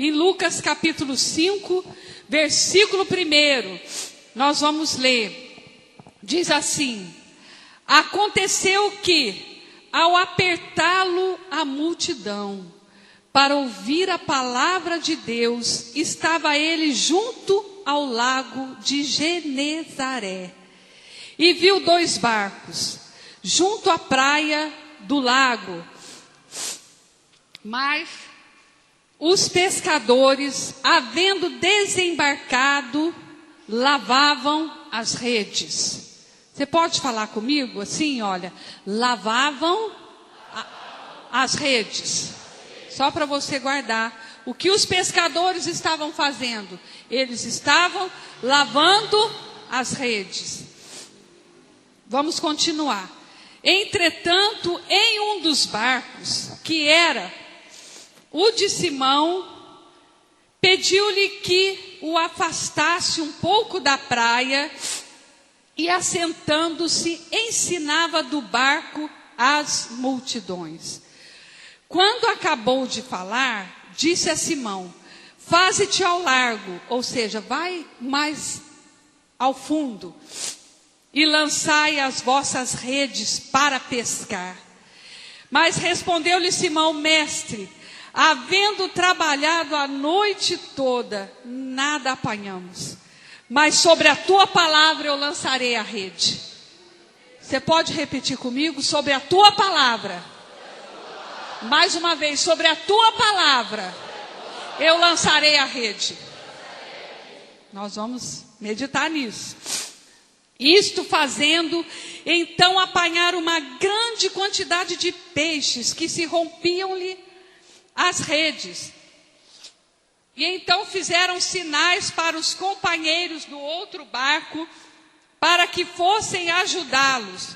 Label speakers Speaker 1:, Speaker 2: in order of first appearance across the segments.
Speaker 1: em Lucas capítulo 5, versículo 1. Nós vamos ler. Diz assim: aconteceu que, ao apertá-lo a multidão, para ouvir a palavra de Deus, estava ele junto ao lago de Genezaré. E viu 2 barcos, junto à praia do lago. Mas os pescadores, havendo desembarcado, lavavam as redes. Você pode falar comigo assim, olha, lavavam as redes. Só para você guardar. O que os pescadores estavam fazendo? Eles estavam lavando as redes. Vamos continuar. Entretanto, em um dos barcos, que era o de Simão, pediu-lhe que o afastasse um pouco da praia e, assentando-se, ensinava do barco as multidões. Quando acabou de falar, disse a Simão: faze-te ao largo, ou seja, vai mais ao fundo, e lançai as vossas redes para pescar. Mas respondeu-lhe Simão: mestre, havendo trabalhado a noite toda, nada apanhamos, mas sobre a tua palavra eu lançarei a rede. Você pode repetir comigo? Sobre a tua palavra. Mais uma vez, sobre a tua palavra eu lançarei a rede. Nós vamos meditar nisso. Isto fazendo, então apanharam uma grande quantidade de peixes, que se rompiam-lhe as redes. E então fizeram sinais para os companheiros do outro barco, para que fossem ajudá-los.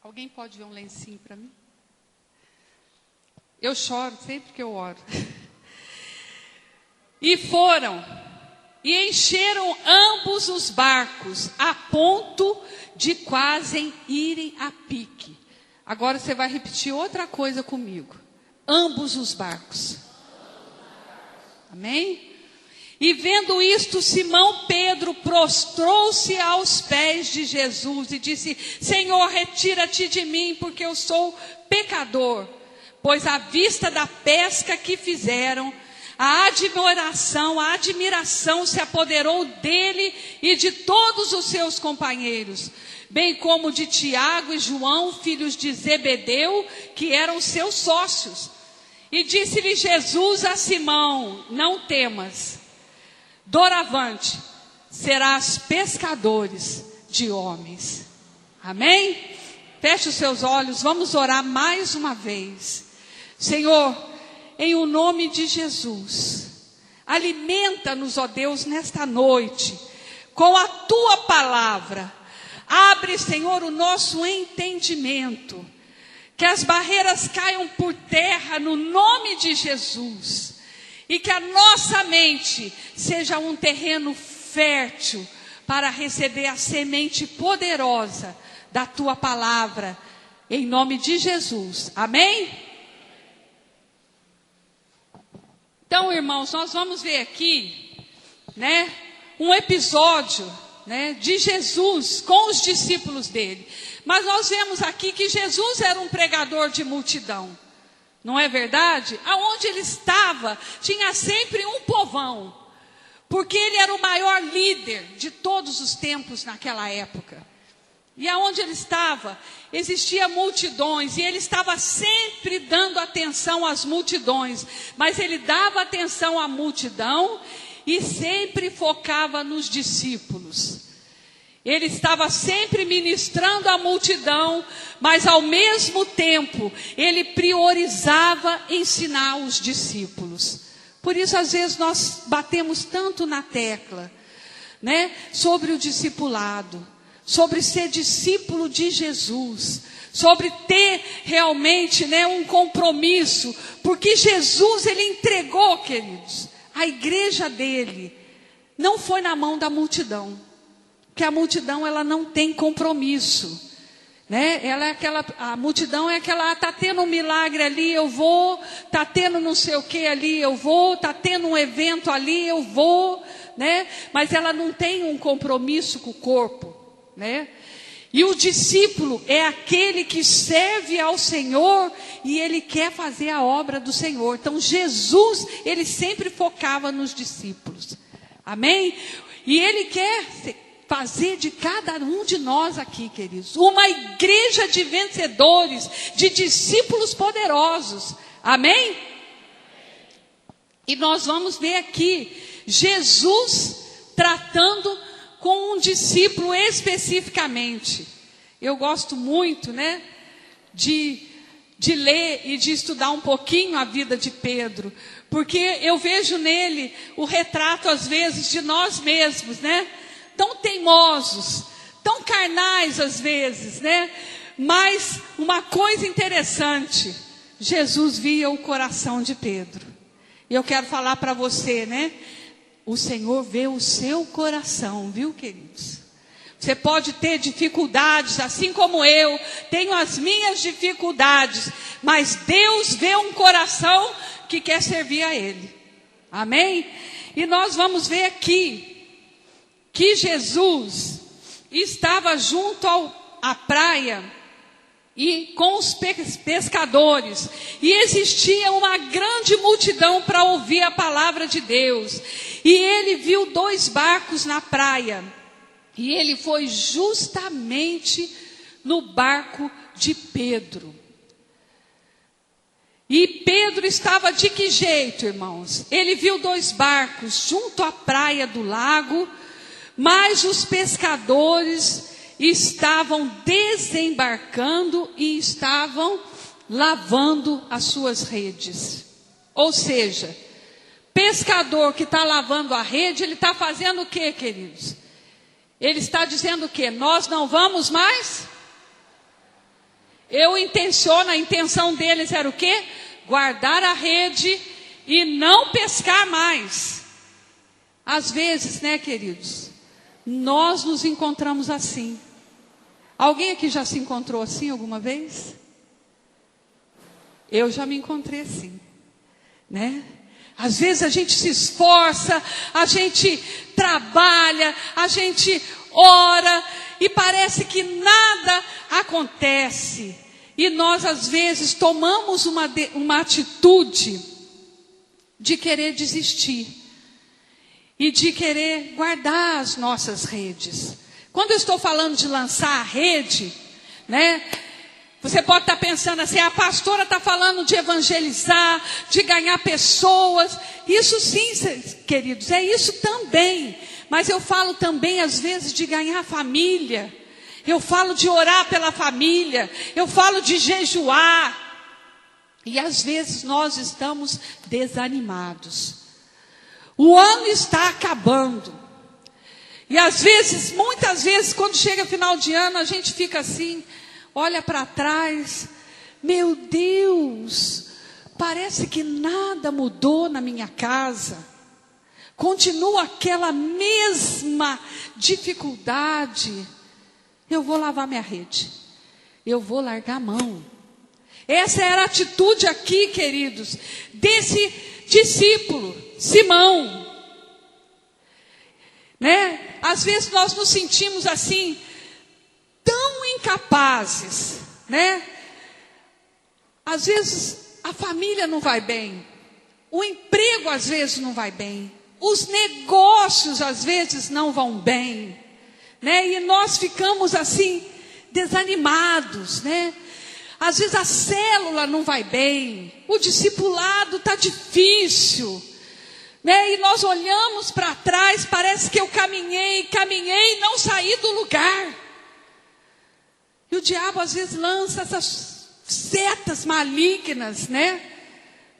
Speaker 1: Alguém pode ver um lencinho para mim? Eu choro sempre que eu oro. E foram, e encheram ambos os barcos, a ponto de quase irem a pique. Agora você vai repetir outra coisa comigo. Ambos os barcos. Amém? E vendo isto, Simão Pedro prostrou-se aos pés de Jesus e disse: Senhor, retira-te de mim, porque eu sou pecador. Pois à vista da pesca que fizeram, a admiração se apoderou dele e de todos os seus companheiros, bem como de Tiago e João, filhos de Zebedeu, que eram seus sócios. E disse-lhe Jesus a Simão: não temas, doravante serás pescadores de homens. Amém? Feche os seus olhos, vamos orar mais uma vez. Senhor, em o nome de Jesus, alimenta-nos, ó Deus, nesta noite, com a Tua palavra. Abre, Senhor, o nosso entendimento, que as barreiras caiam por terra no nome de Jesus, e que a nossa mente seja um terreno fértil para receber a semente poderosa da Tua palavra, em nome de Jesus. Amém? Então, irmãos, nós vamos ver aqui, um episódio, de Jesus com os discípulos dele. Mas nós vemos aqui que Jesus era um pregador de multidão. Não é verdade? Aonde ele estava, tinha sempre um povão. Porque ele era o maior líder de todos os tempos naquela época. E aonde ele estava, existia multidões, e ele estava sempre dando atenção às multidões, mas ele dava atenção à multidão e sempre focava nos discípulos. Ele estava sempre ministrando à multidão, mas ao mesmo tempo ele priorizava ensinar os discípulos. Por isso, às vezes, nós batemos tanto na tecla, sobre o discipulado, sobre ser discípulo de Jesus, sobre ter realmente um compromisso, porque Jesus, ele entregou, queridos, a igreja dele, não foi na mão da multidão, porque a multidão, ela não tem compromisso. né? A multidão é aquela, está tendo um milagre ali, eu vou, está tendo não sei o que ali, eu vou, está tendo um evento ali, eu vou, né? Mas ela não tem um compromisso com o corpo, né? E o discípulo é aquele que serve ao Senhor e ele quer fazer a obra do Senhor. Então Jesus, ele sempre focava nos discípulos. Amém? E ele quer fazer de cada um de nós aqui, queridos, uma igreja de vencedores, de discípulos poderosos. Amém? E nós vamos ver aqui Jesus tratando com um discípulo especificamente. Eu gosto muito, né, de ler e de estudar um pouquinho a vida de Pedro, porque eu vejo nele o retrato às vezes de nós mesmos, né? Tão teimosos, tão carnais às vezes, né? Mas uma coisa interessante, Jesus via o coração de Pedro. E eu quero falar para você, né? O Senhor vê o seu coração, viu, queridos? Você pode ter dificuldades, assim como eu tenho as minhas dificuldades, mas Deus vê um coração que quer servir a Ele. Amém? E nós vamos ver aqui que Jesus estava junto à praia e com os pescadores, e existia uma grande multidão para ouvir a palavra de Deus, e ele viu 2 barcos na praia, e ele foi justamente no barco de Pedro. E Pedro estava de que jeito, irmãos? Ele viu 2 barcos junto à praia do lago, mas os pescadores estavam desembarcando e estavam lavando as suas redes. Ou seja, pescador que está lavando a rede, ele está fazendo o que, queridos? Ele está dizendo o que? Nós não vamos mais? A intenção deles era o quê? Guardar a rede e não pescar mais. Às vezes, né, queridos, nós nos encontramos assim. Alguém aqui já se encontrou assim alguma vez? Eu já me encontrei assim, né? Às vezes a gente se esforça, a gente trabalha, a gente ora e parece que nada acontece. E nós às vezes tomamos uma atitude de querer desistir e de querer guardar as nossas redes. Quando eu estou falando de lançar a rede, né? Você pode estar pensando assim, a pastora está falando de evangelizar, de ganhar pessoas. Isso sim, queridos, é isso também. Mas eu falo também às vezes de ganhar família. Eu falo de orar pela família. Eu falo de jejuar. E às vezes nós estamos desanimados. O ano está acabando. E às vezes, muitas vezes, quando chega final de ano, a gente fica assim, olha para trás, meu Deus, parece que nada mudou na minha casa. Continua aquela mesma dificuldade. Eu vou lavar minha rede. Eu vou largar a mão. Essa era a atitude aqui, queridos, desse discípulo, Simão. Né? Às vezes nós nos sentimos assim, tão incapazes, né? Às vezes a família não vai bem, o emprego às vezes não vai bem, os negócios às vezes não vão bem, né? E nós ficamos assim, desanimados, né? Às vezes a célula não vai bem, o discipulado está difícil, né? E nós olhamos para trás, parece que eu caminhei e não saí do lugar. E o diabo às vezes lança essas setas malignas, né,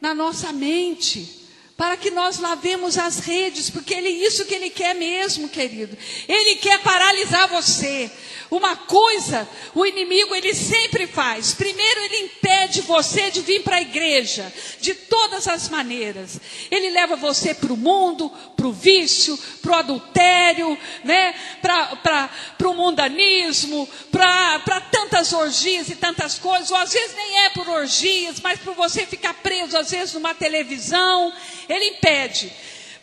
Speaker 1: na nossa mente, para que nós lavemos as redes, porque isso que Ele quer mesmo, querido. Ele quer paralisar você. Uma coisa, o inimigo, ele sempre faz. Primeiro, ele impede você de vir para a igreja, de todas as maneiras. Ele leva você para o mundo, para o vício, para o adultério, né? Para o mundanismo, para tantas orgias e tantas coisas. Ou às vezes nem é por orgias, mas por você ficar preso, às vezes, numa televisão. Ele impede.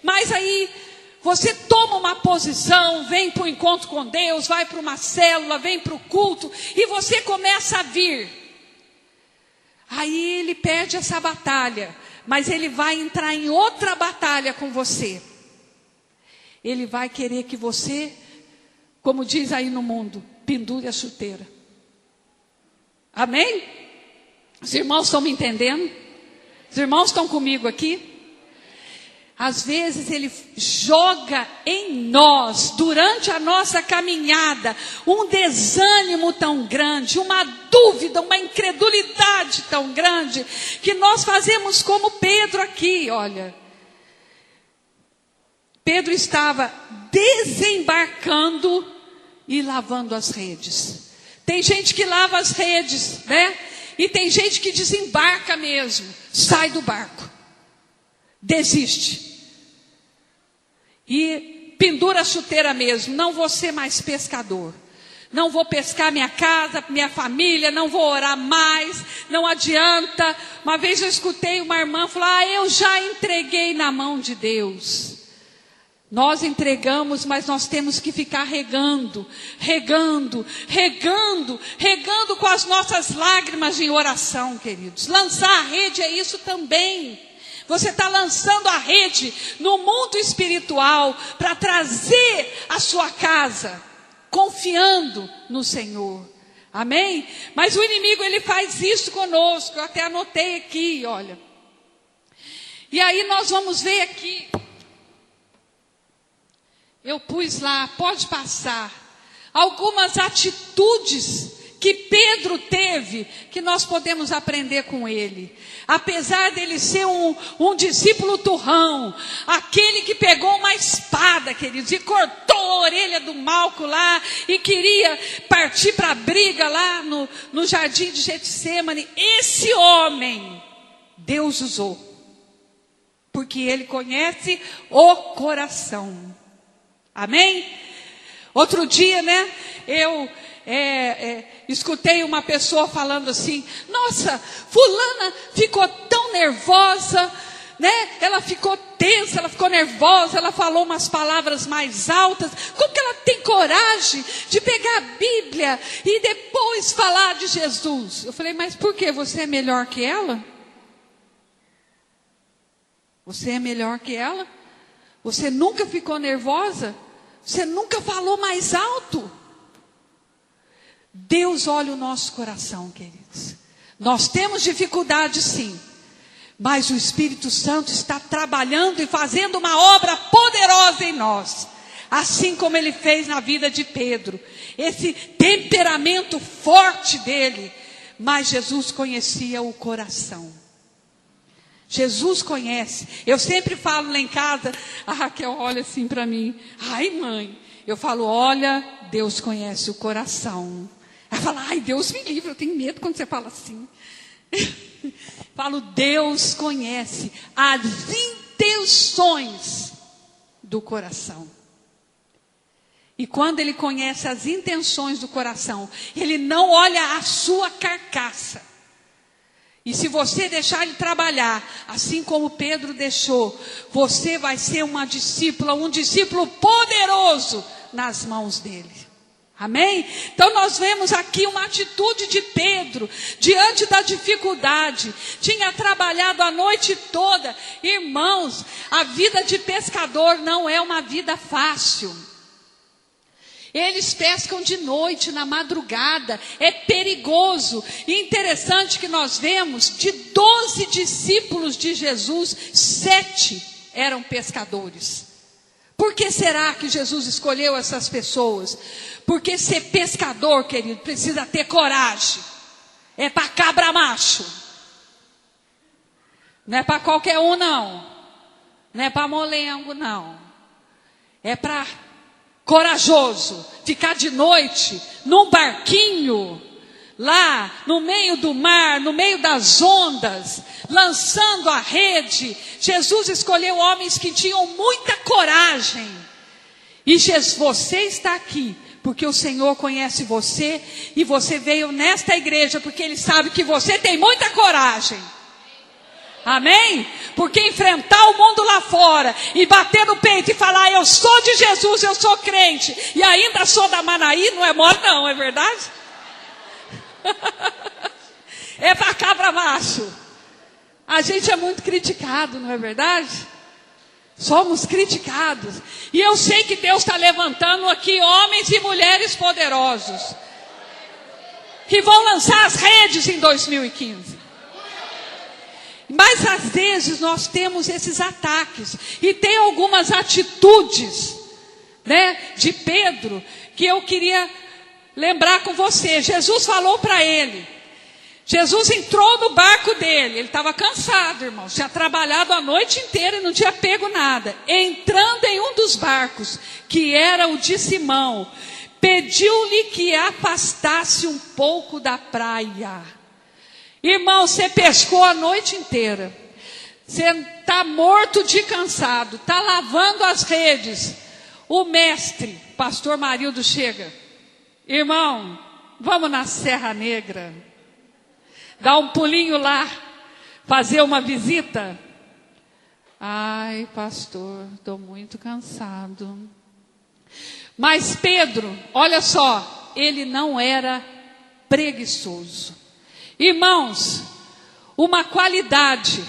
Speaker 1: Mas aí você toma uma posição, vem para o encontro com Deus, vai para uma célula, vem para o culto, e você começa a vir. Aí ele perde essa batalha, mas ele vai entrar em outra batalha com você. Ele vai querer que você, como diz aí no mundo, pendure a chuteira. Amém? Os irmãos estão me entendendo? Os irmãos estão comigo aqui? Às vezes ele joga em nós, durante a nossa caminhada, um desânimo tão grande, uma dúvida, uma incredulidade tão grande, que nós fazemos como Pedro aqui, olha. Pedro estava desembarcando e lavando as redes. Tem gente que lava as redes, né? E tem gente que desembarca mesmo, sai do barco. Desiste. E pendura a chuteira mesmo. Não vou ser mais pescador. Não vou pescar minha casa, minha família. Não vou orar mais. Não adianta. Uma vez eu escutei uma irmã falar: eu já entreguei na mão de Deus. Nós entregamos, mas nós temos que ficar regando com as nossas lágrimas em oração, queridos. Lançar a rede é isso também. Você está lançando a rede no mundo espiritual para trazer a sua casa, confiando no Senhor. Amém? Mas o inimigo, ele faz isso conosco. Eu até anotei aqui, olha. E aí nós vamos ver aqui. Eu pus lá, pode passar. Algumas atitudes que Pedro teve, que nós podemos aprender com ele. Apesar dele ser um discípulo turrão, aquele que pegou uma espada, queridos, e cortou a orelha do Malco lá, e queria partir para a briga lá no jardim de Getsêmani. Esse homem, Deus usou, porque ele conhece o coração. Amém? Outro dia, né, eu escutei uma pessoa falando assim: nossa, fulana ficou tão nervosa, né? Ela ficou tensa, ela ficou nervosa, ela falou umas palavras mais altas. Como que ela tem coragem de pegar a Bíblia e depois falar de Jesus? Eu falei: mas por quê? Você é melhor que ela? Você é melhor que ela? Você nunca ficou nervosa? Você nunca falou mais alto? Deus olha o nosso coração, queridos. Nós temos dificuldade, sim, mas o Espírito Santo está trabalhando e fazendo uma obra poderosa em nós, assim como ele fez na vida de Pedro. Esse temperamento forte dele, mas Jesus conhecia o coração. Jesus conhece. Eu sempre falo lá em casa, a Raquel olha assim para mim: ai, mãe. Eu falo: olha, Deus conhece o coração. Ela fala: ai, Deus me livre, eu tenho medo quando você fala assim. Falo: Deus conhece as intenções do coração. E quando ele conhece as intenções do coração, ele não olha a sua carcaça. E se você deixar ele trabalhar, assim como Pedro deixou, você vai ser uma discípula, um discípulo poderoso nas mãos dele. Amém? Então nós vemos aqui uma atitude de Pedro, diante da dificuldade. Tinha trabalhado a noite toda. Irmãos, a vida de pescador não é uma vida fácil. Eles pescam de noite, na madrugada, é perigoso. E interessante que nós vemos, de 12 discípulos de Jesus, 7 eram pescadores. Por que será que Jesus escolheu essas pessoas? Porque ser pescador, querido, precisa ter coragem. É para cabra macho. Não é para qualquer um, não. Não é para molengo, não. É para corajoso. Ficar de noite num barquinho, lá no meio do mar, no meio das ondas, lançando a rede. Jesus escolheu homens que tinham muita coragem. E você está aqui porque o Senhor conhece você, e você veio nesta igreja porque Ele sabe que você tem muita coragem. Amém? Porque enfrentar o mundo lá fora e bater no peito e falar: eu sou de Jesus, eu sou crente e ainda sou da Manaí, não é mole não, é verdade? É para cabra macho. A gente é muito criticado, não é verdade? Somos criticados. E eu sei que Deus está levantando aqui homens e mulheres poderosos que vão lançar as redes em 2015. Mas às vezes nós temos esses ataques. E tem algumas atitudes, né, de Pedro que eu queria lembrar com você. Jesus falou para ele. Jesus entrou no barco dele. Ele estava cansado, irmãos. Tinha trabalhado a noite inteira e não tinha pego nada. Entrando em um dos barcos, que era o de Simão, pediu-lhe que afastasse um pouco da praia. Irmão, você pescou a noite inteira. Você está morto de cansado. Está lavando as redes. O mestre, pastor Marildo, chega. Irmão, vamos na Serra Negra. Dar um pulinho lá. Fazer uma visita. Ai, pastor, estou muito cansado. Mas Pedro, olha só, ele não era preguiçoso. Irmãos, uma qualidade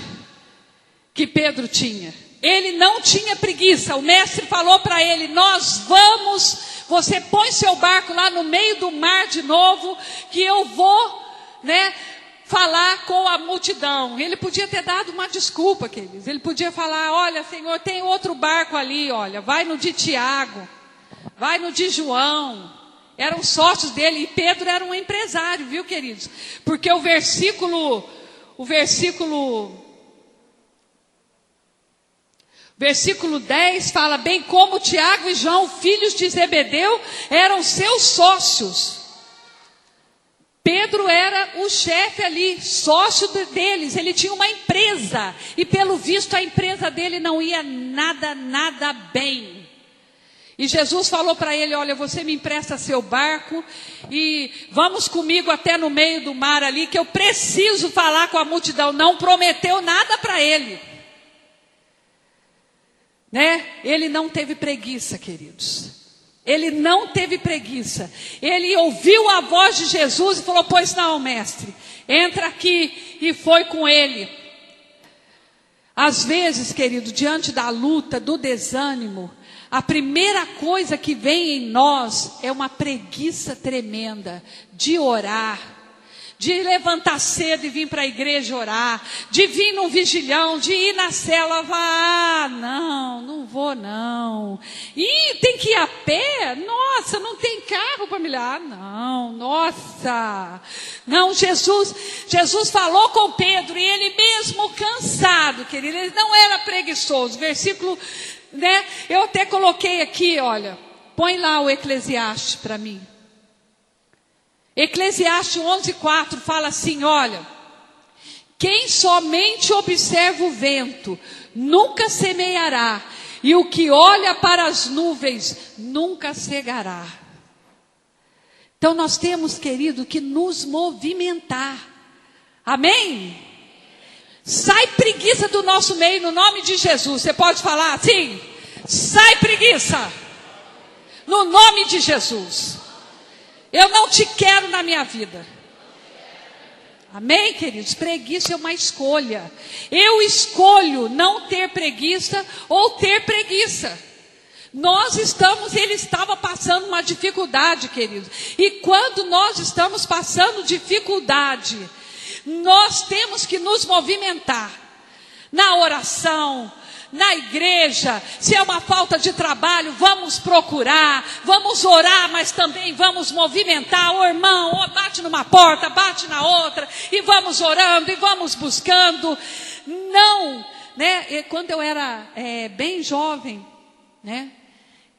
Speaker 1: que Pedro tinha. Ele não tinha preguiça. O mestre falou para ele: você põe seu barco lá no meio do mar de novo, que eu vou, falar com a multidão. Ele podia ter dado uma desculpa, queridos. Ele podia falar: olha, Senhor, tem outro barco ali, olha, vai no de Tiago, vai no de João. Eram sócios dele, e Pedro era um empresário, viu, queridos? Porque o versículo 10 fala: bem como Tiago e João, filhos de Zebedeu, eram seus sócios. Pedro era o chefe ali, sócio deles. Ele tinha uma empresa, e pelo visto a empresa dele não ia nada bem. E Jesus falou para ele: olha, você me empresta seu barco e vamos comigo até no meio do mar ali, que eu preciso falar com a multidão. Não prometeu nada para ele, Ele não teve preguiça, queridos. Ele não teve preguiça. Ele ouviu a voz de Jesus e falou: pois não, mestre, entra aqui. E foi com ele. Às vezes, querido, diante da luta, do desânimo, a primeira coisa que vem em nós é uma preguiça tremenda de orar, de levantar cedo e vir para a igreja orar, de vir num vigilhão, de ir na célula. Não vou não. Ih, tem que ir a pé? Nossa, não tem carro para me levar. Não, Jesus falou com Pedro, e ele mesmo cansado, querido, ele não era preguiçoso. Versículo, eu até coloquei aqui, olha, põe lá o Eclesiastes para mim. Eclesiastes 11:4 fala assim: olha, quem somente observa o vento nunca semeará, e o que olha para as nuvens nunca cegará. Então nós temos, querido, que nos movimentar. Amém? Sai preguiça do nosso meio, no nome de Jesus. Você pode falar assim: sai preguiça, no nome de Jesus. Eu não te quero na minha vida. Amém, queridos? Preguiça é uma escolha. Eu escolho não ter preguiça ou ter preguiça. Ele estava passando uma dificuldade, queridos. E quando nós estamos passando dificuldade, nós temos que nos movimentar. Na oração, na igreja. Se é uma falta de trabalho, vamos procurar, vamos orar, mas também vamos movimentar. O irmão bate numa porta, bate na outra, e vamos orando, e vamos buscando. né, quando eu era bem jovem, né,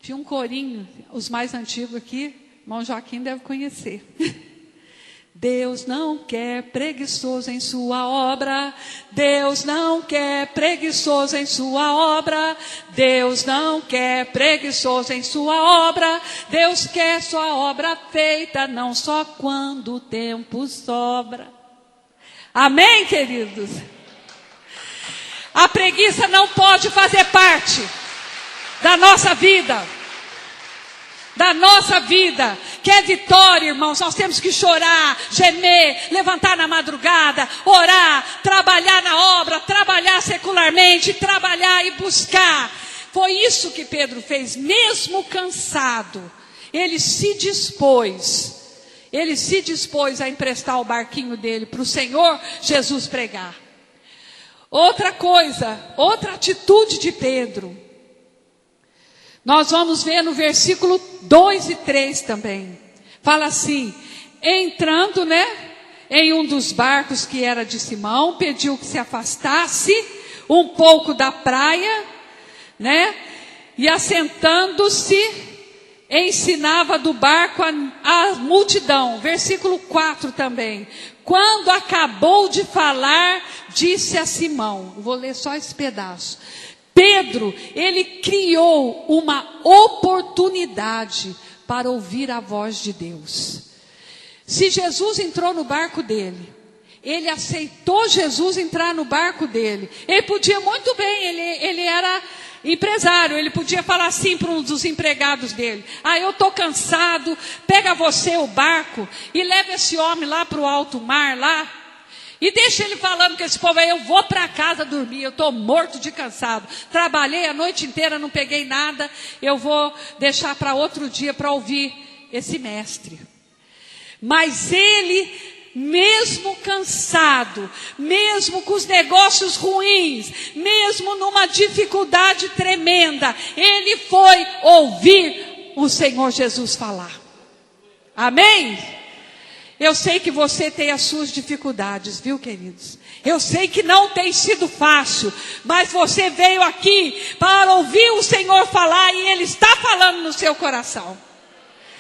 Speaker 1: tinha um corinho, os mais antigos aqui, irmão Joaquim deve conhecer. Deus não quer preguiçoso em sua obra. Deus não quer preguiçoso em sua obra. Deus não quer preguiçoso em sua obra. Deus quer sua obra feita, não só quando o tempo sobra. Amém, queridos? A preguiça não pode fazer parte da nossa vida. Da nossa vida, que é vitória, irmãos. Nós temos que chorar, gemer, levantar na madrugada, orar, trabalhar na obra, trabalhar secularmente, trabalhar e buscar. Foi isso que Pedro fez, mesmo cansado. Ele se dispôs a emprestar o barquinho dele para o Senhor Jesus pregar. Outra coisa, outra atitude de Pedro. Nós vamos ver no versículo 2 e 3 também. Fala assim: entrando, né, em um dos barcos que era de Simão, pediu que se afastasse um pouco da praia, né, e assentando-se, ensinava do barco a multidão. Versículo 4 também. Quando acabou de falar, disse a Simão, vou ler só esse pedaço. Pedro, ele criou uma oportunidade para ouvir a voz de Deus. Se Jesus entrou no barco dele, ele aceitou Jesus entrar no barco dele. Ele podia muito bem, ele era empresário, ele podia falar assim para um dos empregados dele: eu estou cansado, pega você o barco e leva esse homem lá para o alto mar lá. E deixa ele falando com esse povo aí: eu vou para casa dormir, eu estou morto de cansado. Trabalhei a noite inteira, não peguei nada. Eu vou deixar para outro dia para ouvir esse mestre. Mas ele, mesmo cansado, mesmo com os negócios ruins, mesmo numa dificuldade tremenda, ele foi ouvir o Senhor Jesus falar. Amém? Eu sei que você tem as suas dificuldades, viu, queridos? Eu sei que não tem sido fácil, mas você veio aqui para ouvir o Senhor falar, e Ele está falando no seu coração.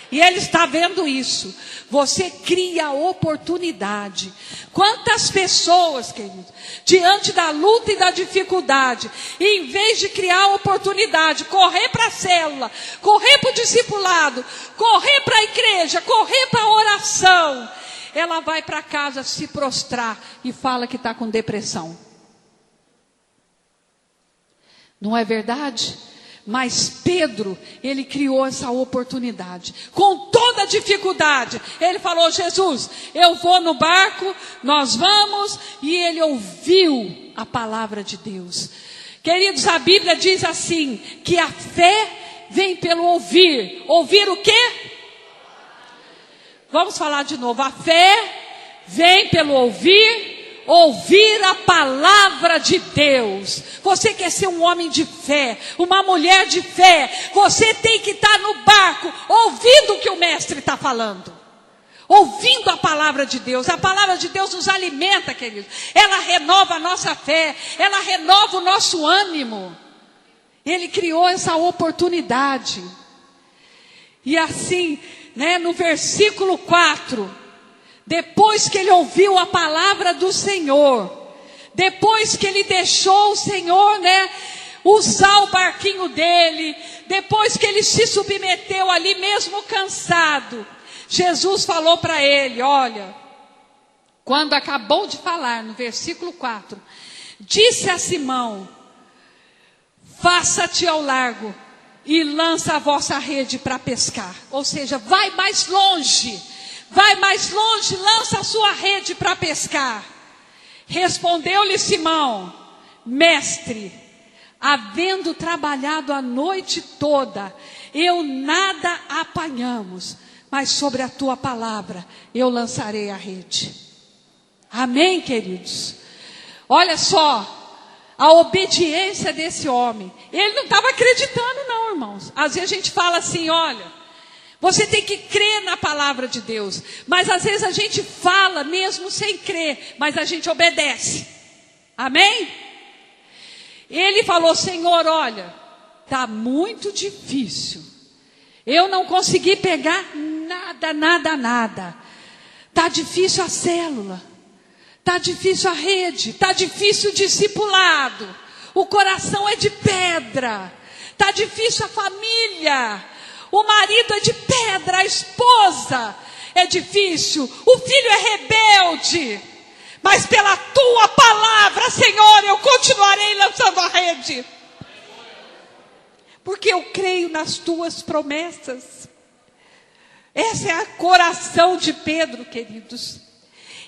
Speaker 1: E Ele está vendo isso. Você cria oportunidade. Quantas pessoas, queridos, diante da luta e da dificuldade, em vez de criar oportunidade, correr para a célula, correr para o discipulado, correr para a igreja, correr para a oração, ela vai para casa se prostrar e fala que está com depressão. Não é verdade? Mas Pedro, ele criou essa oportunidade. Com toda a dificuldade, ele falou: Jesus, eu vou no barco, nós vamos. E ele ouviu a palavra de Deus. Queridos, a Bíblia diz assim, que a fé vem pelo ouvir. Ouvir o quê? Vamos falar de novo. A fé vem pelo ouvir a palavra de Deus. Você quer ser um homem de fé, uma mulher de fé, você tem que estar no barco, ouvindo o que o mestre está falando, ouvindo a palavra de Deus. A palavra de Deus nos alimenta, queridos. Ela renova a nossa fé, ela renova o nosso ânimo. Ele criou essa oportunidade. E assim, né, no versículo 4, depois que ele ouviu a palavra do Senhor, depois que ele deixou o Senhor, né, usar o barquinho dele, depois que ele se submeteu ali mesmo cansado, Jesus falou para ele: olha, quando acabou de falar no versículo 4, disse a Simão: faça-te ao largo e lança a vossa rede para pescar. Ou seja, vai mais longe, lança a sua rede para pescar. Respondeu-lhe Simão: mestre, havendo trabalhado a noite toda, eu nada apanhamos, mas sobre a tua palavra eu lançarei a rede. Amém, queridos? Olha só, a obediência desse homem. Ele não estava acreditando não, irmãos. Às vezes a gente fala assim: olha, você tem que crer na palavra de Deus. Mas às vezes a gente fala mesmo sem crer, mas a gente obedece. Amém? Ele falou: Senhor, olha, está muito difícil. Eu não consegui pegar nada. Está difícil a célula. Está difícil a rede. Está difícil o discipulado. O coração é de pedra. Está difícil a família. O marido é de pedra. A esposa é difícil. O filho é rebelde. Mas pela tua palavra, Senhor, eu continuarei lançando a rede. Porque eu creio nas tuas promessas. Esse é o coração de Pedro, queridos.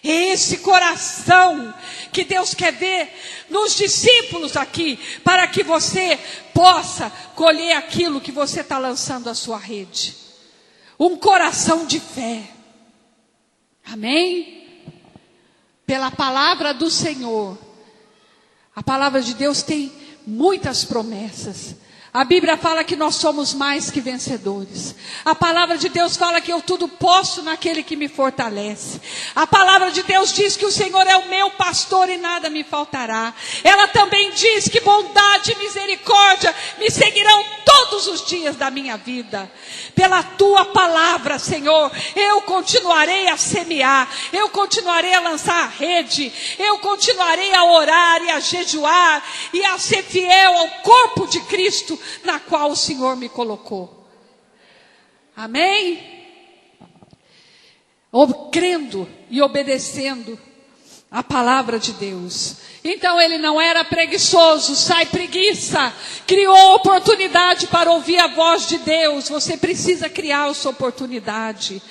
Speaker 1: É esse coração que Deus quer ver nos discípulos aqui, para que você possa colher aquilo que você está lançando à sua rede. Um coração de fé. Amém? Pela palavra do Senhor. A palavra de Deus tem muitas promessas. A Bíblia fala que nós somos mais que vencedores. A palavra de Deus fala que eu tudo posso naquele que me fortalece. A palavra de Deus diz que o Senhor é o meu pastor e nada me faltará. Ela também diz que bondade e misericórdia me seguirão todos os dias da minha vida. Pela tua palavra, Senhor, eu continuarei a semear. Eu continuarei a lançar a rede. Eu continuarei a orar e a jejuar e a ser fiel ao corpo de Cristo, na qual o Senhor me colocou. Amém? Crendo e obedecendo a palavra de Deus. Então ele não era preguiçoso, sai preguiça. Criou oportunidade para ouvir a voz de Deus. Você precisa criar a sua oportunidade.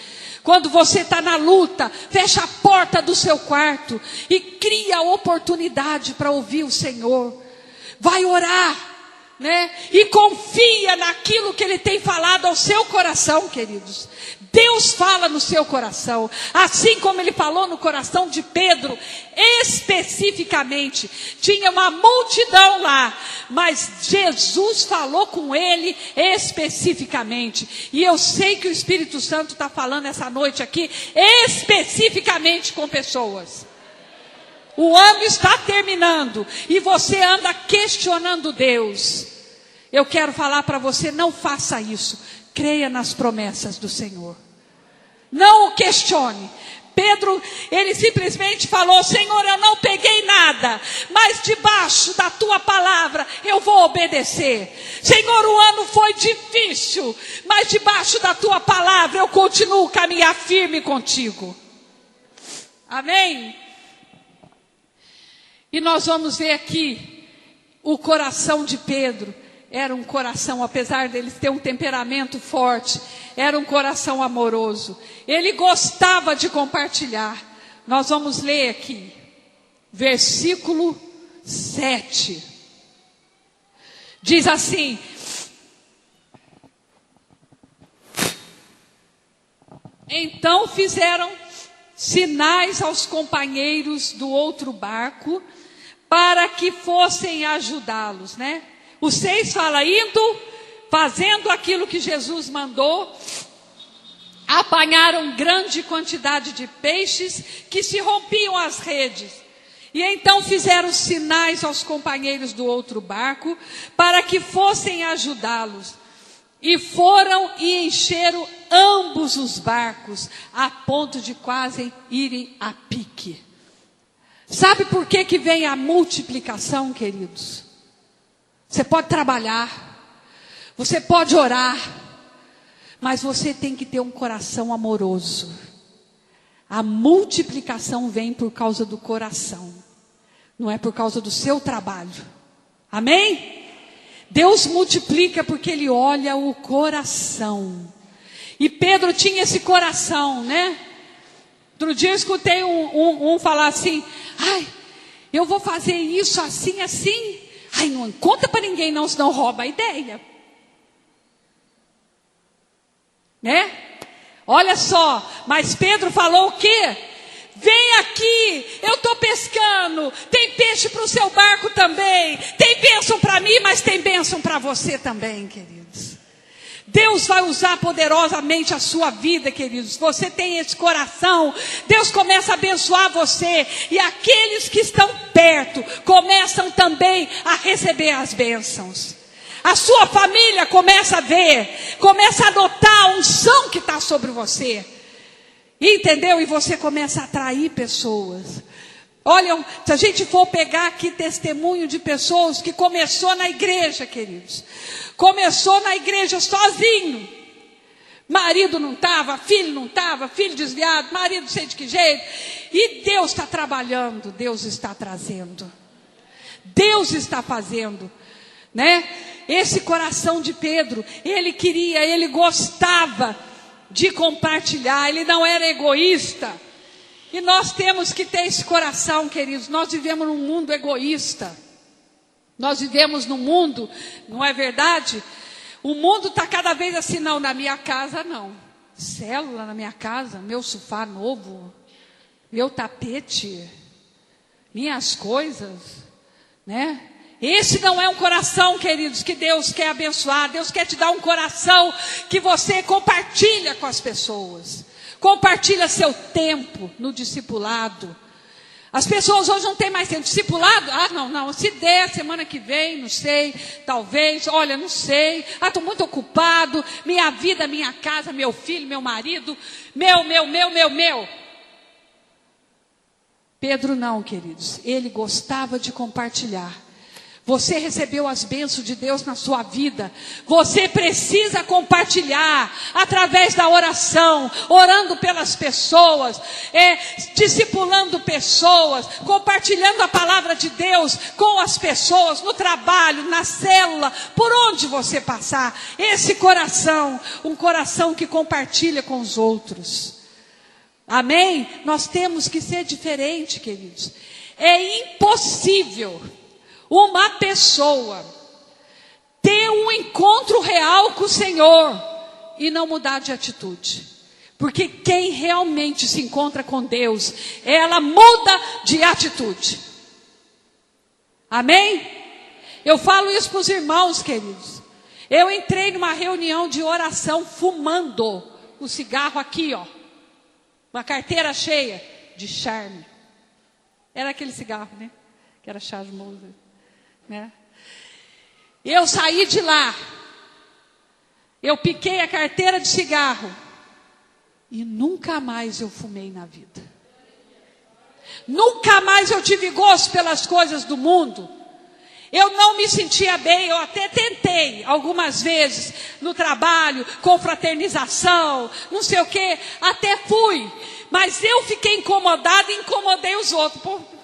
Speaker 1: Quando você está na luta, fecha a porta do seu quarto e cria a oportunidade para ouvir o Senhor. Vai orar, né? E confia naquilo que Ele tem falado ao seu coração, queridos. Deus fala no seu coração, assim como Ele falou no coração de Pedro, especificamente. Tinha uma multidão lá, mas Jesus falou com ele especificamente. E eu sei que o Espírito Santo está falando essa noite aqui, especificamente com pessoas. O ano está terminando e você anda questionando Deus. Eu quero falar para você, não faça isso. Creia nas promessas do Senhor. Não o questione. Pedro, ele simplesmente falou: Senhor, eu não peguei nada, mas debaixo da tua palavra eu vou obedecer. Senhor, o ano foi difícil, mas debaixo da tua palavra eu continuo a caminhar firme contigo. Amém? E nós vamos ver aqui o coração de Pedro. Era um coração, apesar dele ter um temperamento forte, era um coração amoroso. Ele gostava de compartilhar. Nós vamos ler aqui, versículo 7. Diz assim: então fizeram sinais aos companheiros do outro barco, para que fossem ajudá-los, né? O 6 fala: indo, fazendo aquilo que Jesus mandou, apanharam grande quantidade de peixes que se rompiam as redes. E então fizeram sinais aos companheiros do outro barco, para que fossem ajudá-los. E foram e encheram ambos os barcos, a ponto de quase irem a pique. Sabe por que vem a multiplicação, queridos? Você pode trabalhar, você pode orar, mas você tem que ter um coração amoroso. A multiplicação vem por causa do coração, não é por causa do seu trabalho. Amém? Deus multiplica porque Ele olha o coração. E Pedro tinha esse coração, né? Outro dia eu escutei um falar assim: ai, eu vou fazer isso assim, assim. Ai, não conta para ninguém não, senão rouba a ideia. Né? Olha só, mas Pedro falou o quê? Vem aqui, eu estou pescando, tem peixe para o seu barco também, tem bênção para mim, mas tem bênção para você também, queridos. Deus vai usar poderosamente a sua vida, queridos. Você tem esse coração, Deus começa a abençoar você, e aqueles que estão perto começam também a receber as bênçãos. A sua família começa a ver, começa a notar a unção que está sobre você. Entendeu? E você começa a atrair pessoas. Olha, se a gente for pegar aqui testemunho de pessoas que começou na igreja, queridos. Começou na igreja sozinho. Marido não estava, filho não estava, filho desviado, marido não sei de que jeito. E Deus está trabalhando, Deus está trazendo. Deus está fazendo, né? Esse coração de Pedro, ele gostava de compartilhar, ele não era egoísta. E nós temos que ter esse coração, queridos. Nós vivemos num mundo egoísta. Nós vivemos num mundo, não é verdade? O mundo está cada vez assim, não, na minha casa não. Célula na minha casa, meu sofá novo, meu tapete, minhas coisas, né? Esse não é um coração, queridos, que Deus quer abençoar. Deus quer te dar um coração que você compartilha com as pessoas. Compartilha seu tempo no discipulado. As pessoas hoje não têm mais tempo. Discipulado? Ah, não. Se der, semana que vem, não sei. Talvez, olha, não sei. Ah, estou muito ocupado. Minha vida, minha casa, meu filho, meu marido. Meu. Pedro não, queridos. Ele gostava de compartilhar. Você recebeu as bênçãos de Deus na sua vida. Você precisa compartilhar através da oração, orando pelas pessoas, discipulando pessoas, compartilhando a palavra de Deus com as pessoas, no trabalho, na célula, por onde você passar. Esse coração, um coração que compartilha com os outros. Amém? Nós temos que ser diferente, queridos. É impossível uma pessoa ter um encontro real com o Senhor e não mudar de atitude. Porque quem realmente se encontra com Deus, ela muda de atitude. Amém? Eu falo isso para os irmãos, queridos. Eu entrei numa reunião de oração fumando o cigarro aqui, ó. Uma carteira cheia de charme. Era aquele cigarro, né? Que era charmoso. Né? Eu saí de lá, eu piquei a carteira de cigarro e nunca mais eu fumei na vida. Nunca mais eu tive gosto pelas coisas do mundo. Eu não me sentia bem, eu até tentei algumas vezes no trabalho, confraternização, não sei o que, até fui, mas eu fiquei incomodada e incomodei os outros.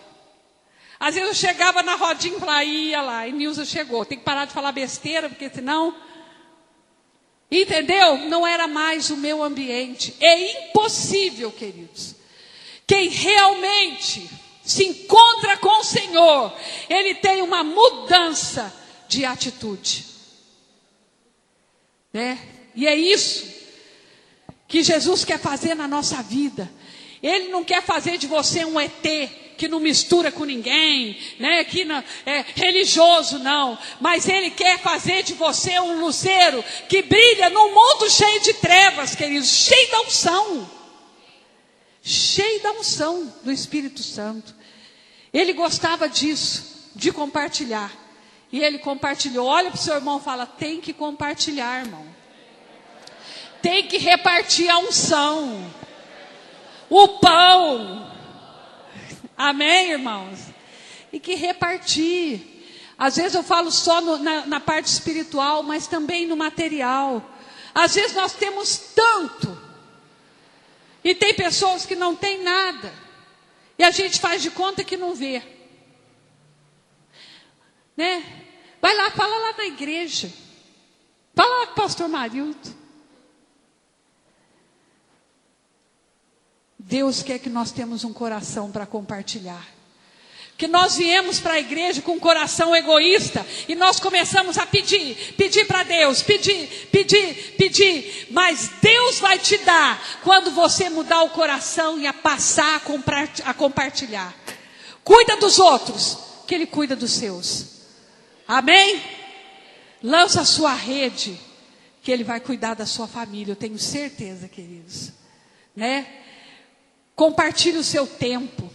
Speaker 1: Às vezes eu chegava na rodinha e falava, ia lá, e Nilza chegou. Tem que parar de falar besteira, porque senão... Entendeu? Não era mais o meu ambiente. É impossível, queridos. Quem realmente se encontra com o Senhor, ele tem uma mudança de atitude. Né? E é isso que Jesus quer fazer na nossa vida. Ele não quer fazer de você um ET, que não mistura com ninguém, né? Que não é religioso, não. Mas Ele quer fazer de você um luzeiro que brilha num mundo cheio de trevas, queridos. Cheio da unção. Cheio da unção do Espírito Santo. Ele gostava disso, de compartilhar. E Ele compartilhou. Olha para o seu irmão e fala, tem que compartilhar, irmão. Tem que repartir a unção. O pão. Amém, irmãos? E que repartir. Às vezes eu falo só na parte espiritual, mas também no material. Às vezes nós temos tanto. E tem pessoas que não têm nada. E a gente faz de conta que não vê. Né? Vai lá, fala lá na igreja. Fala lá com o pastor Marildo. Deus quer que nós temos um coração para compartilhar. Que nós viemos para a igreja com um coração egoísta. E nós começamos a pedir para Deus, pedir. Mas Deus vai te dar quando você mudar o coração e a passar a compartilhar. Cuida dos outros, que Ele cuida dos seus. Amém? Lança a sua rede. que Ele vai cuidar da sua família, eu tenho certeza, queridos, né? Compartilhe o seu tempo.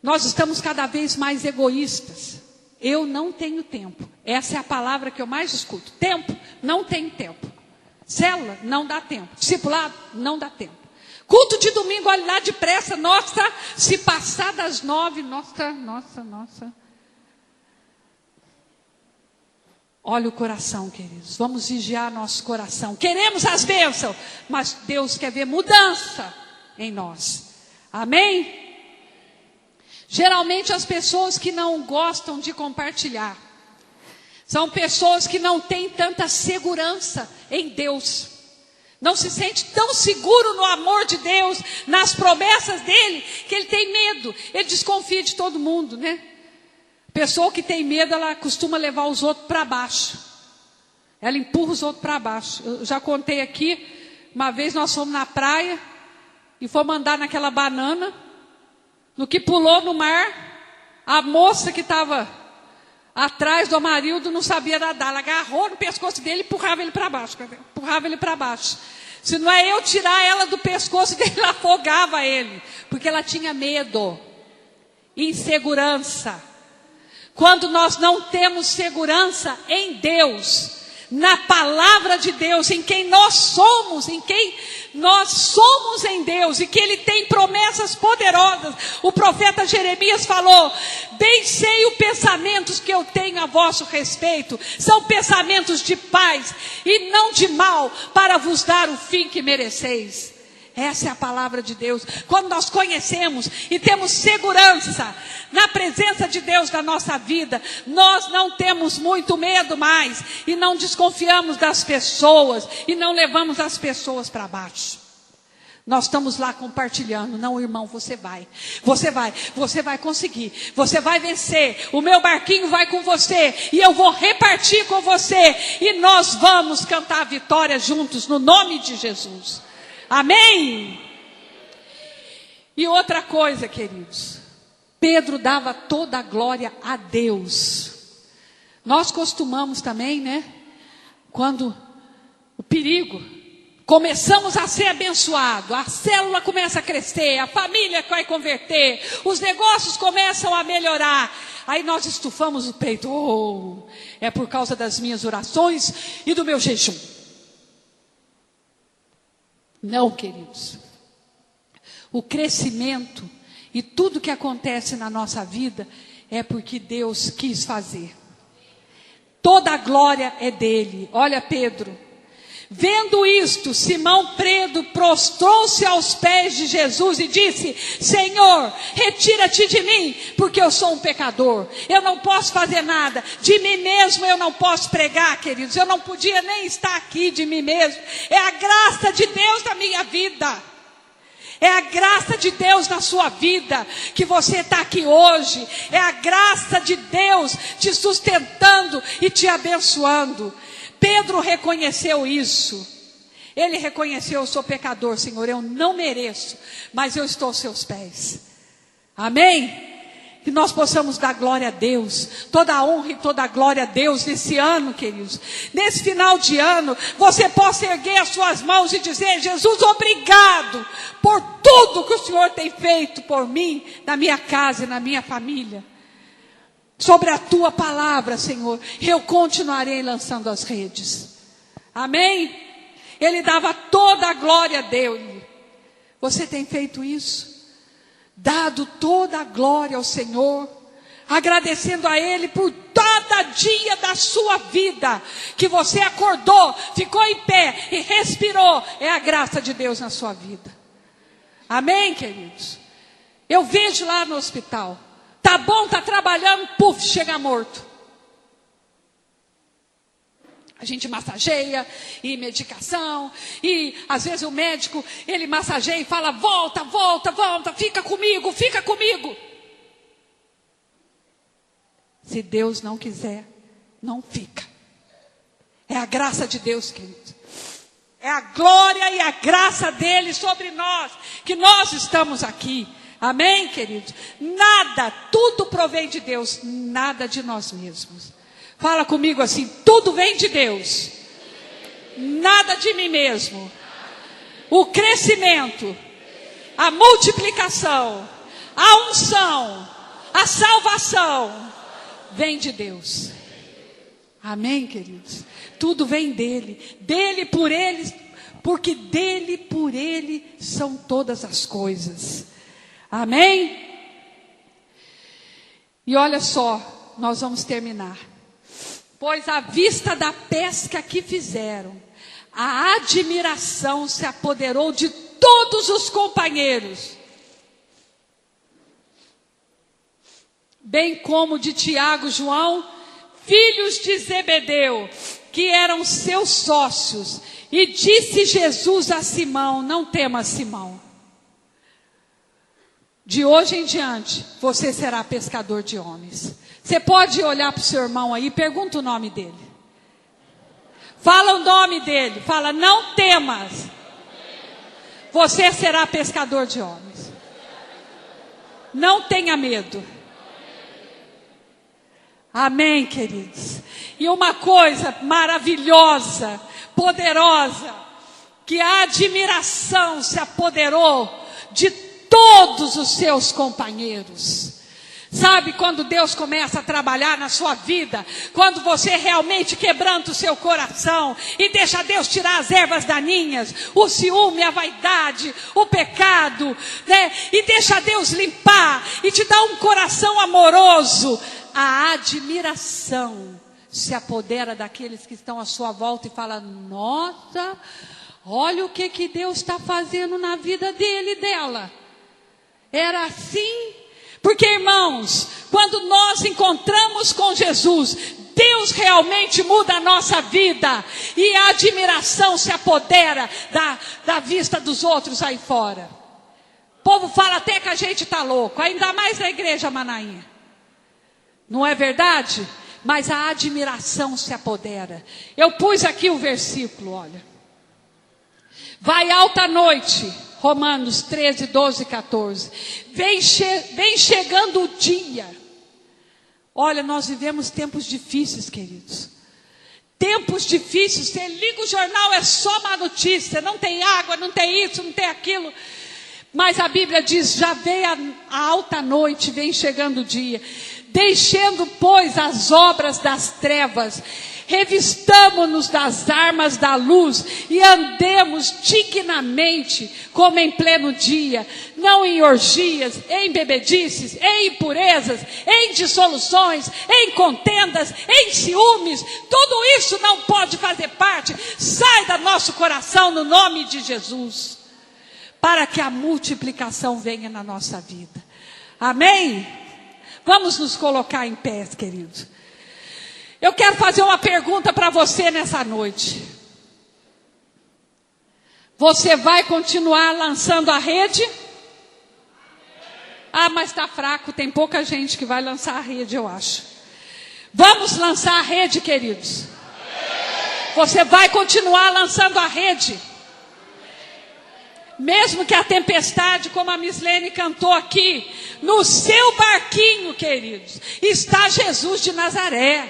Speaker 1: Nós estamos cada vez mais egoístas. Eu não tenho tempo. Essa é a palavra que eu mais escuto. Tempo, não tenho tempo. Célula, não dá tempo. Discipulado, não dá tempo. Culto de domingo, olha lá depressa. Nossa, se passar das 9, nossa. Olha o coração, queridos. Vamos vigiar nosso coração. Queremos as bênçãos, mas Deus quer ver mudança em nós. Amém? Geralmente as pessoas que não gostam de compartilhar são pessoas que não têm tanta segurança em Deus. Não se sente tão seguro no amor de Deus, nas promessas dele, que ele tem medo. Ele desconfia de todo mundo, né? Pessoa que tem medo, ela costuma levar os outros para baixo. Ela empurra os outros para baixo. Eu já contei aqui, uma vez nós fomos na praia e fomos andar naquela banana. No que pulou no mar, a moça que estava atrás do Amarildo não sabia nadar. Ela agarrou no pescoço dele e empurrava ele para baixo. Se não é eu tirar ela do pescoço dele, ela afogava ele. Porque ela tinha medo, insegurança. Quando nós não temos segurança em Deus, na palavra de Deus, em quem nós somos em Deus, e que Ele tem promessas poderosas. O profeta Jeremias falou: bem sei os pensamentos que eu tenho a vosso respeito, são pensamentos de paz e não de mal, para vos dar o fim que mereceis. Essa é a palavra de Deus. Quando nós conhecemos e temos segurança na presença de Deus na nossa vida, nós não temos muito medo mais, e não desconfiamos das pessoas, e não levamos as pessoas para baixo. Nós estamos lá compartilhando. Não, irmão, você vai conseguir, você vai vencer, o meu barquinho vai com você, e eu vou repartir com você, e nós vamos cantar a vitória juntos, no nome de Jesus. Amém? E outra coisa, queridos, Pedro dava toda a glória a Deus. Nós costumamos também, né? Quando o perigo, começamos a ser abençoados, a célula começa a crescer, a família vai converter, os negócios começam a melhorar. Aí nós estufamos o peito. Oh, é por causa das minhas orações e do meu jejum. Não, queridos. O crescimento e tudo que acontece na nossa vida é porque Deus quis fazer. Toda a glória é dele. Olha Pedro. Vendo isto, Simão Pedro prostrou-se aos pés de Jesus e disse: Senhor, retira-te de mim, porque eu sou um pecador. Eu não posso fazer nada. De mim mesmo eu não posso pregar, queridos. Eu não podia nem estar aqui de mim mesmo. É a graça de Deus na minha vida. É a graça de Deus na sua vida, que você está aqui hoje. É a graça de Deus te sustentando e te abençoando. Pedro reconheceu isso. Ele reconheceu: eu sou pecador, Senhor, eu não mereço, mas eu estou aos seus pés. Amém? Que nós possamos dar glória a Deus, toda a honra e toda a glória a Deus nesse ano, queridos. Nesse final de ano, você possa erguer as suas mãos e dizer: Jesus, obrigado por tudo que o Senhor tem feito por mim, na minha casa e na minha família. Sobre a tua palavra, Senhor, eu continuarei lançando as redes. Amém? Ele dava toda a glória dele. Você tem feito isso? Dado toda a glória ao Senhor, agradecendo a Ele por cada dia da sua vida, que você acordou, ficou em pé e respirou. É a graça de Deus na sua vida. Amém, queridos? Eu vejo lá no hospital. Tá bom, tá trabalhando, puf, chega morto. A gente massageia, e medicação, e às vezes o médico, ele massageia e fala: volta, fica comigo. Se Deus não quiser, não fica. É a graça de Deus, querido. É a glória e a graça dele sobre nós, que nós estamos aqui. Amém, queridos? Nada, tudo provém de Deus, nada de nós mesmos. Fala comigo assim: tudo vem de Deus. nada de mim mesmo. O crescimento, a multiplicação, a unção, a salvação vem de Deus. Amém, queridos? Tudo vem dele, dele por ele, porque dele por ele são todas as coisas. Amém? E olha só, nós vamos terminar. Pois à vista da pesca que fizeram, a admiração se apoderou de todos os companheiros, bem como de Tiago e João, filhos de Zebedeu, que eram seus sócios. E disse Jesus a Simão: não temas, Simão, de hoje em diante você será pescador de homens. Você pode olhar para o seu irmão aí, pergunta o nome dele. Fala o nome dele, fala: não temas, você será pescador de homens. Não tenha medo. Amém, queridos? E uma coisa maravilhosa, poderosa, que a admiração se apoderou de todos os seus companheiros. Sabe quando Deus começa a trabalhar na sua vida? Quando você realmente quebranta o seu coração e deixa Deus tirar as ervas daninhas, o ciúme, a vaidade, o pecado, né? E deixa Deus limpar e te dar um coração amoroso. A admiração se apodera daqueles que estão à sua volta e fala: nossa, olha o que Deus está fazendo na vida dele e dela. Era assim? Porque, irmãos, quando nós encontramos com Jesus, Deus realmente muda a nossa vida. E a admiração se apodera da vista dos outros aí fora. O povo fala até que a gente está louco, ainda mais na igreja Manainha. Não é verdade? Mas a admiração se apodera. Eu pus aqui o versículo, olha. Vai alta noite, Romanos 13, 12 e 14. Vem chegando o dia. Olha, nós vivemos tempos difíceis, queridos. Tempos difíceis. Você liga o jornal, é só má notícia. Não tem água, não tem isso, não tem aquilo. Mas a Bíblia diz: já veio a alta noite, vem chegando o dia. Deixando, pois, as obras das trevas, revistamo-nos das armas da luz e andemos dignamente, como em pleno dia, não em orgias, em bebedices, em impurezas, em dissoluções, em contendas, em ciúmes. Tudo isso não pode fazer parte. Sai do nosso coração no nome de Jesus, para que a multiplicação venha na nossa vida. Amém? Vamos nos colocar em pé, queridos. Eu quero fazer uma pergunta para você nessa noite. Você vai continuar lançando a rede? Ah, mas está fraco, tem pouca gente que vai lançar a rede, eu acho. Vamos lançar a rede, queridos. Você vai continuar lançando a rede. Mesmo que a tempestade, como a Mislene cantou aqui, no seu barquinho, queridos, está Jesus de Nazaré.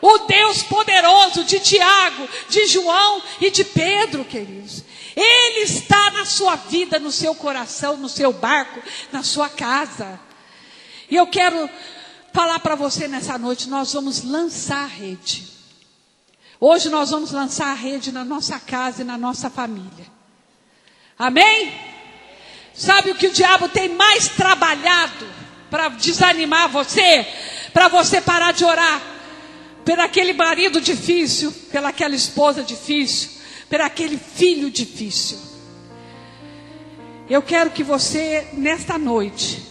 Speaker 1: O Deus poderoso de Tiago, de João e de Pedro, queridos. Ele está na sua vida, no seu coração, no seu barco, na sua casa. E eu quero falar para você nessa noite, nós vamos lançar a rede. Hoje nós vamos lançar a rede na nossa casa e na nossa família. Amém? Sabe o que o diabo tem mais trabalhado para desanimar você? Para você parar de orar por aquele marido difícil, pelaquela esposa difícil, por aquele filho difícil. Eu quero que você, nesta noite,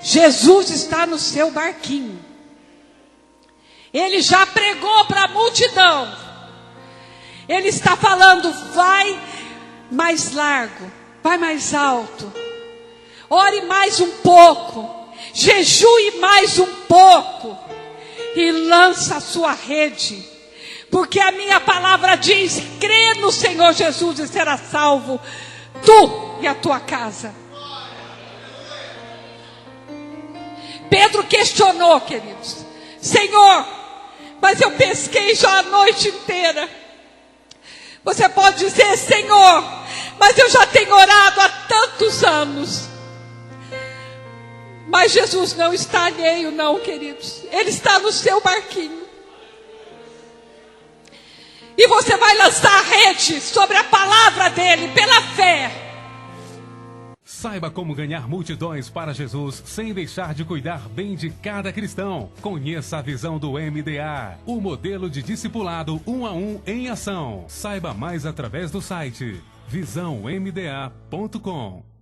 Speaker 1: Jesus está no seu barquinho. Ele já pregou para a multidão. Ele está falando: vai mais largo, vai mais alto, ore mais um pouco, jejue mais um pouco e lança a sua rede, porque a minha palavra diz: crê no Senhor Jesus e será salvo, tu e a tua casa. Pedro questionou, queridos: Senhor, mas eu pesquei já a noite inteira, Você pode dizer: Senhor, mas eu já tenho orado há tantos anos. Mas Jesus não está alheio, não, queridos. Ele está no seu barquinho. E você vai lançar a rede sobre a palavra dele, pela fé.
Speaker 2: Saiba como ganhar multidões para Jesus sem deixar de cuidar bem de cada cristão. Conheça a visão do MDA, o modelo de discipulado 1 a 1 em ação. Saiba mais através do site visãomda.com.